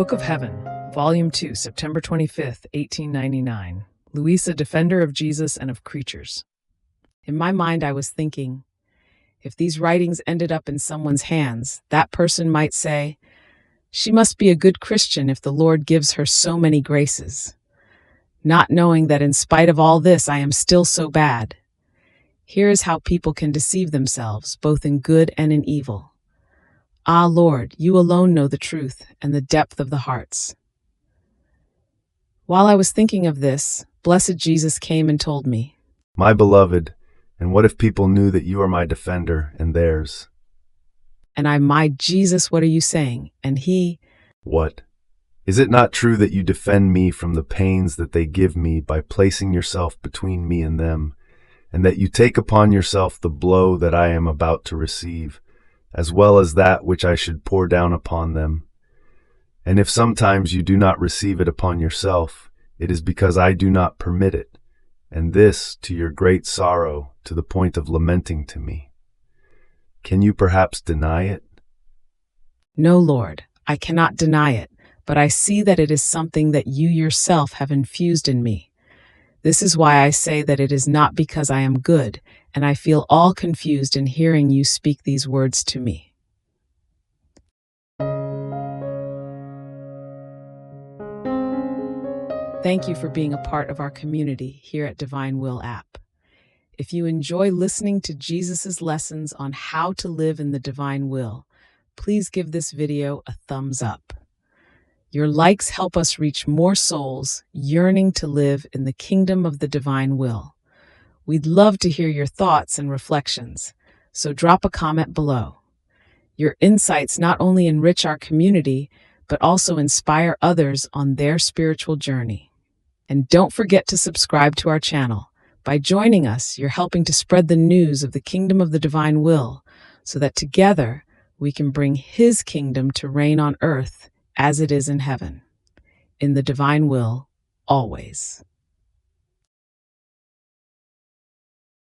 Book of Heaven, Volume 2, September 25th, 1899. Luisa, Defender of Jesus and of Creatures. In my mind, I was thinking, if these writings ended up in someone's hands, that person might say, "She must be a good Christian if the Lord gives her so many graces," not knowing that in spite of all this, I am still so bad. Here is how people can deceive themselves, both in good and in evil. Ah, Lord, you alone know the truth and the depth of the hearts. While I was thinking of this, blessed Jesus came and told me, "My beloved, and what if people knew that you are my defender and theirs?" And I, "My Jesus, what are you saying?" And he, "What? Is it not true that you defend me from the pains that they give me by placing yourself between me and them, and that you take upon yourself the blow that I am about to receive, as well as that which I should pour down upon them? And if sometimes you do not receive it upon yourself, it is because I do not permit it, and this to your great sorrow, to the point of lamenting to me. Can you perhaps deny it?" "No, Lord, I cannot deny it, but I see that it is something that you yourself have infused in me. This is why I say that it is not because I am good, and I feel all confused in hearing you speak these words to me." Thank you for being a part of our community here at Divine Will app. If you enjoy listening to Jesus's lessons on how to live in the divine will, please give this video a thumbs up. Your likes help us reach more souls yearning to live in the kingdom of the divine will. We'd love to hear your thoughts and reflections, so drop a comment below. Your insights not only enrich our community, but also inspire others on their spiritual journey. And don't forget to subscribe to our channel. By joining us, you're helping to spread the news of the kingdom of the divine will, so that together we can bring His kingdom to reign on earth as it is in heaven. In the divine will, always.